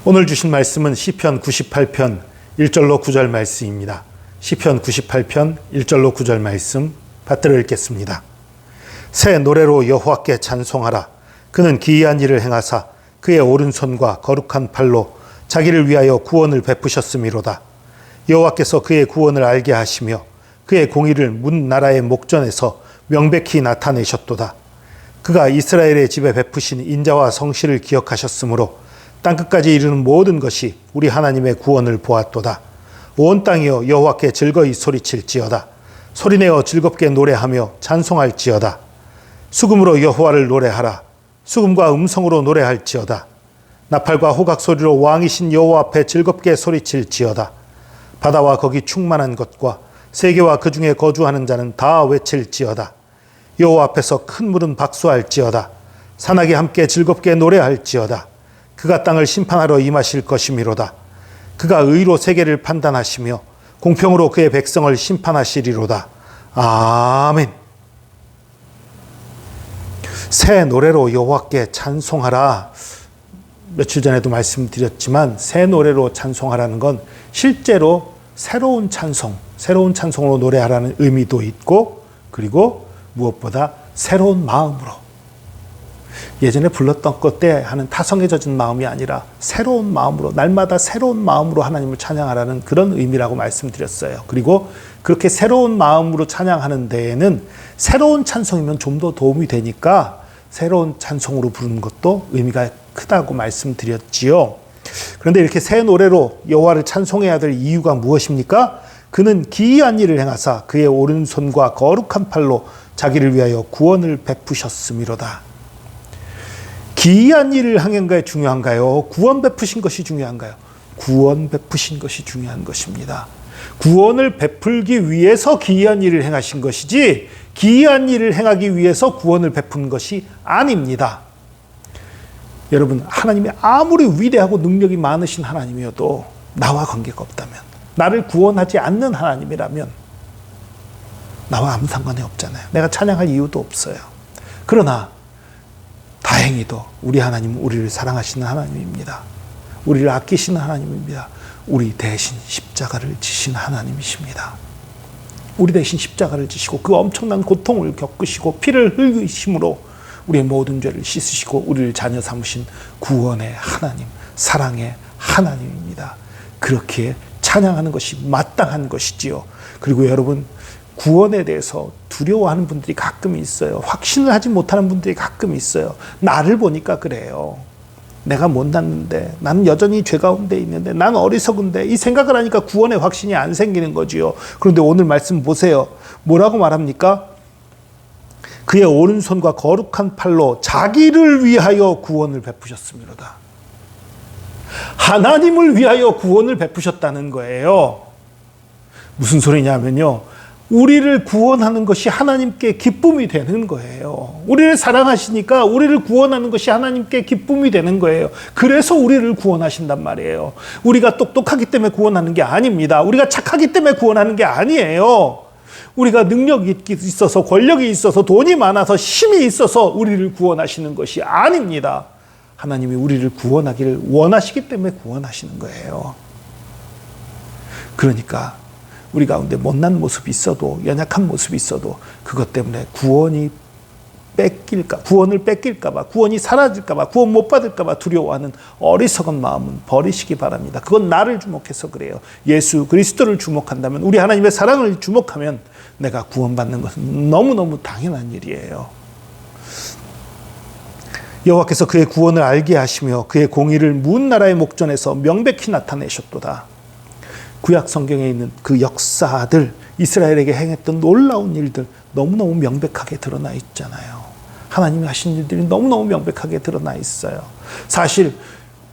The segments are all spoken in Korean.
오늘 주신 말씀은 시편 98편 1절로 9절 말씀입니다. 시편 98편 1절로 9절 말씀 받들어 읽겠습니다. 새 노래로 여호와께 찬송하라. 그는 기이한 일을 행하사 그의 오른손과 거룩한 팔로 자기를 위하여 구원을 베푸셨음이로다. 여호와께서 그의 구원을 알게 하시며 그의 공의를 문 나라의 목전에서 명백히 나타내셨도다. 그가 이스라엘의 집에 베푸신 인자와 성실을 기억하셨으므로 땅끝까지 이르는 모든 것이 우리 하나님의 구원을 보았도다. 온 땅이여 여호와께 즐거이 소리칠지어다. 소리내어 즐겁게 노래하며 찬송할지어다. 수금으로 여호와를 노래하라. 수금과 음성으로 노래할지어다. 나팔과 호각 소리로 왕이신 여호와 앞에 즐겁게 소리칠지어다. 바다와 거기 충만한 것과 세계와 그 중에 거주하는 자는 다 외칠지어다. 여호와 앞에서 큰 물은 박수할지어다. 산악이 함께 즐겁게 노래할지어다. 그가 땅을 심판하러 임하실 것이미로다. 그가 의로 세계를 판단하시며 공평으로 그의 백성을 심판하시리로다. 아멘. 새 노래로 여호와께 찬송하라. 며칠 전에도 말씀드렸지만 새 노래로 찬송하라는 건 실제로 새로운 찬송으로 노래하라는 의미도 있고, 그리고 무엇보다 새로운 마음으로, 예전에 불렀던 것 때 하는 타성에 젖은 마음이 아니라 새로운 마음으로, 날마다 새로운 마음으로 하나님을 찬양하라는 그런 의미라고 말씀드렸어요. 그리고 그렇게 새로운 마음으로 찬양하는 데에는 새로운 찬송이면 좀 더 도움이 되니까 새로운 찬송으로 부르는 것도 의미가 크다고 말씀드렸지요. 그런데 이렇게 새 노래로 여호와를 찬송해야 될 이유가 무엇입니까? 그는 기이한 일을 행하사 그의 오른손과 거룩한 팔로 자기를 위하여 구원을 베푸셨음이로다. 기이한 일을 행한 게 중요한가요? 구원 베푸신 것이 중요한가요? 구원 베푸신 것이 중요한 것입니다. 구원을 베풀기 위해서 기이한 일을 행하신 것이지 기이한 일을 행하기 위해서 구원을 베푼 것이 아닙니다. 여러분, 하나님이 아무리 위대하고 능력이 많으신 하나님이어도 나와 관계가 없다면, 나를 구원하지 않는 하나님이라면 나와 아무 상관이 없잖아요. 내가 찬양할 이유도 없어요. 그러나 다행히도 우리 하나님은 우리를 사랑하시는 하나님입니다. 우리를 아끼시는 하나님입니다. 우리 대신 십자가를 지신 하나님이십니다. 우리 대신 십자가를 지시고 그 엄청난 고통을 겪으시고 피를 흘리심으로 우리의 모든 죄를 씻으시고 우리를 자녀 삼으신 구원의 하나님, 사랑의 하나님입니다. 그렇게 찬양하는 것이 마땅한 것이지요. 그리고 여러분, 구원에 대해서 두려워하는 분들이 가끔 있어요. 확신을 하지 못하는 분들이 가끔 있어요. 나를 보니까 그래요. 내가 못났는데, 나는 여전히 죄 가운데 있는데, 나는 어리석은데, 이 생각을 하니까 구원의 확신이 안 생기는 거지요. 그런데 오늘 말씀 보세요. 뭐라고 말합니까? 그의 오른손과 거룩한 팔로 자기를 위하여 구원을 베푸셨음이로다. 하나님을 위하여 구원을 베푸셨다는 거예요. 무슨 소리냐면요, 우리를 구원하는 것이 하나님께 기쁨이 되는 거예요. 우리를 사랑하시니까 우리를 구원하는 것이 하나님께 기쁨이 되는 거예요. 그래서 우리를 구원하신단 말이에요. 우리가 똑똑하기 때문에 구원하는 게 아닙니다. 우리가 착하기 때문에 구원하는 게 아니에요. 우리가 능력이 있어서, 권력이 있어서, 돈이 많아서, 힘이 있어서 우리를 구원하시는 것이 아닙니다. 하나님이 우리를 구원하기를 원하시기 때문에 구원하시는 거예요. 그러니까 우리 가운데 못난 모습이 있어도, 연약한 모습이 있어도 그것 때문에 구원을 뺏길까 봐, 구원이 사라질까 봐, 구원 못 받을까 봐 두려워하는 어리석은 마음은 버리시기 바랍니다. 그건 나를 주목해서 그래요. 예수 그리스도를 주목한다면, 우리 하나님의 사랑을 주목하면 내가 구원받는 것은 너무너무 당연한 일이에요. 여호와께서 그의 구원을 알게 하시며 그의 공의를 문 나라의 목전에서 명백히 나타내셨도다. 구약 성경에 있는 그 역사들, 이스라엘에게 행했던 놀라운 일들 너무너무 명백하게 드러나 있잖아요. 하나님이 하신 일들이 너무너무 명백하게 드러나 있어요. 사실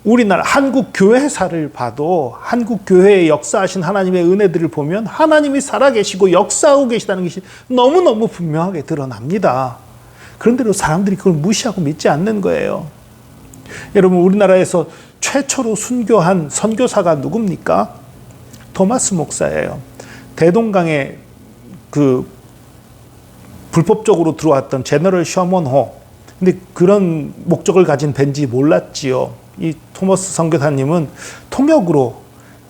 우리나라 한국 교회사를 봐도, 한국 교회의 역사하신 하나님의 은혜들을 보면 하나님이 살아계시고 역사하고 계시다는 것이 너무너무 분명하게 드러납니다. 그런데도 사람들이 그걸 무시하고 믿지 않는 거예요. 여러분, 우리나라에서 최초로 순교한 선교사가 누굽니까? 토마스 목사예요. 대동강에 불법적으로 들어왔던 제너럴 셔먼호. 근데 그런 목적을 가진 벤지 몰랐지요. 이 토머스 선교사님은 통역으로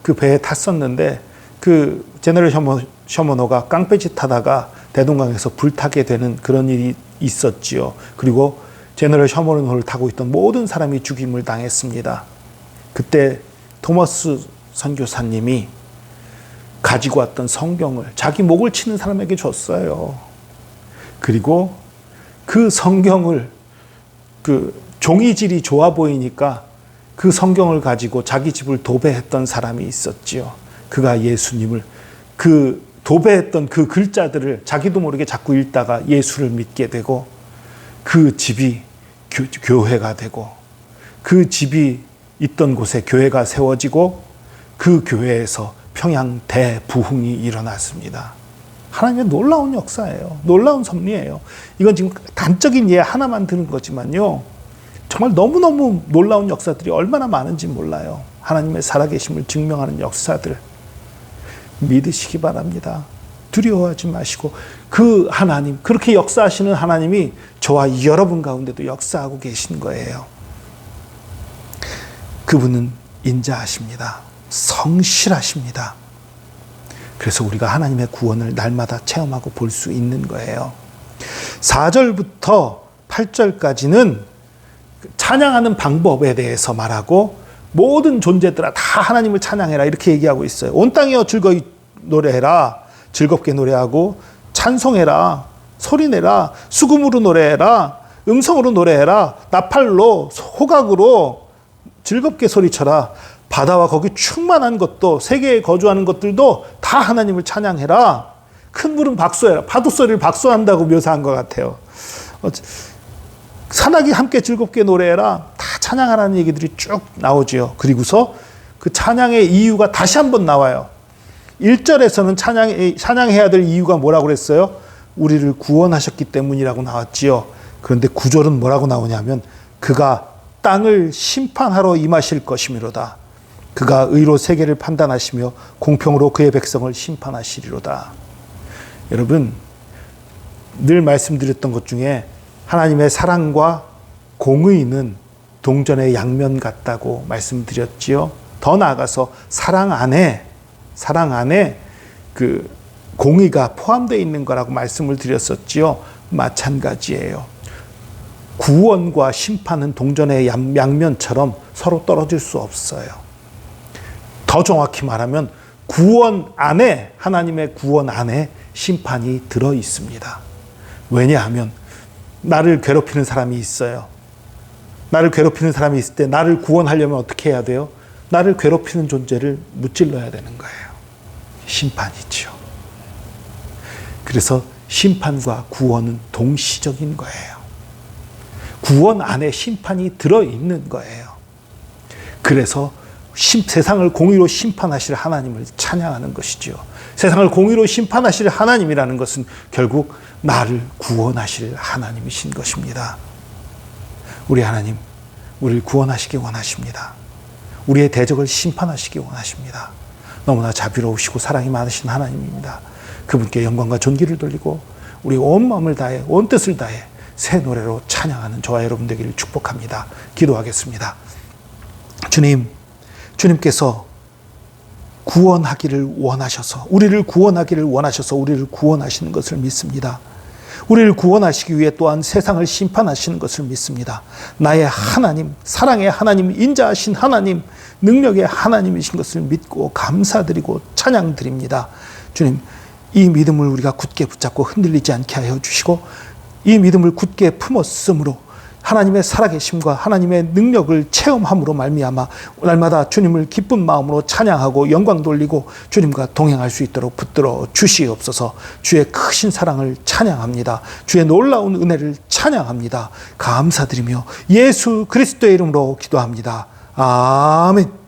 그 배에 탔었는데 그 제너럴 셔머너가 깡패짓 하다가 대동강에서 불타게 되는 그런 일이 있었지요. 그리고 제너럴 셔머너를 타고 있던 모든 사람이 죽임을 당했습니다. 그때 토머스 선교사님이 가지고 왔던 성경을 자기 목을 치는 사람에게 줬어요. 그리고 그 성경을 그 종이질이 좋아 보이니까 그 성경을 가지고 자기 집을 도배했던 사람이 있었지요. 그가 예수님을 그 도배했던 그 글자들을 자기도 모르게 자꾸 읽다가 예수를 믿게 되고 그 집이 교회가 되고 그 집이 있던 곳에 교회가 세워지고 그 교회에서 평양 대부흥이 일어났습니다. 하나님의 놀라운 역사예요. 놀라운 섭리예요. 이건 지금 단적인 예 하나만 드는 거지만요. 정말 너무너무 놀라운 역사들이 얼마나 많은지 몰라요. 하나님의 살아계심을 증명하는 역사들 믿으시기 바랍니다. 두려워하지 마시고 그 하나님, 그렇게 역사하시는 하나님이 저와 여러분 가운데도 역사하고 계신 거예요. 그분은 인자하십니다. 성실하십니다. 그래서 우리가 하나님의 구원을 날마다 체험하고 볼 수 있는 거예요. 4절부터 8절까지는 찬양하는 방법에 대해서 말하고 모든 존재들아 다 하나님을 찬양해라 이렇게 얘기하고 있어요. 온 땅이여 즐거이 노래해라. 즐겁게 노래하고 찬송해라. 소리내라. 수금으로 노래해라. 음성으로 노래해라. 나팔로 호각으로 즐겁게 소리쳐라. 바다와 거기 충만한 것도 세계에 거주하는 것들도 다 하나님을 찬양해라. 큰 물은 박수해라. 파도 소리를 박수한다고 묘사한 것 같아요. 산악이 함께 즐겁게 노래해라. 다 찬양하라는 얘기들이 쭉 나오죠. 그리고서 그 찬양의 이유가 다시 한번 나와요. 1절에서는 찬양해야 될 이유가 뭐라고 그랬어요? 우리를 구원하셨기 때문이라고 나왔지요. 그런데 9절은 뭐라고 나오냐면 그가 땅을 심판하러 임하실 것이미로다. 그가 의로 세계를 판단하시며 공평으로 그의 백성을 심판하시리로다. 여러분, 늘 말씀드렸던 것 중에 하나님의 사랑과 공의는 동전의 양면 같다고 말씀드렸지요. 더 나아가서 사랑 안에 그 공의가 포함되어 있는 거라고 말씀을 드렸었지요. 마찬가지예요. 구원과 심판은 동전의 양면처럼 서로 떨어질 수 없어요. 더 정확히 말하면 구원 안에, 하나님의 구원 안에 심판이 들어 있습니다. 왜냐하면 나를 괴롭히는 사람이 있어요. 나를 괴롭히는 사람이 있을 때 나를 구원하려면 어떻게 해야 돼요? 나를 괴롭히는 존재를 무찔러야 되는 거예요. 심판이죠. 그래서 심판과 구원은 동시적인 거예요. 구원 안에 심판이 들어있는 거예요. 그래서 세상을 공의로 심판하실 하나님을 찬양하는 것이죠. 세상을 공의로 심판하실 하나님이라는 것은 결국 나를 구원하실 하나님이신 것입니다. 우리 하나님, 우리를 구원하시기 원하십니다. 우리의 대적을 심판하시기 원하십니다. 너무나 자비로우시고 사랑이 많으신 하나님입니다. 그분께 영광과 존귀를 돌리고 우리 온 마음을 다해 온 뜻을 다해 새 노래로 찬양하는 저와 여러분 되기를 축복합니다. 기도하겠습니다. 주님께서 구원하기를 원하셔서 우리를 구원하기를 원하셔서 우리를 구원하시는 것을 믿습니다. 우리를 구원하시기 위해 또한 세상을 심판하시는 것을 믿습니다. 나의 하나님, 사랑의 하나님, 인자하신 하나님, 능력의 하나님이신 것을 믿고 감사드리고 찬양드립니다. 주님, 이 믿음을 우리가 굳게 붙잡고 흔들리지 않게 하여 주시고 이 믿음을 굳게 품었으므로 하나님의 살아계심과 하나님의 능력을 체험함으로 말미암아 날마다 주님을 기쁜 마음으로 찬양하고 영광 돌리고 주님과 동행할 수 있도록 붙들어 주시옵소서. 주의 크신 사랑을 찬양합니다. 주의 놀라운 은혜를 찬양합니다. 감사드리며 예수 그리스도의 이름으로 기도합니다. 아멘.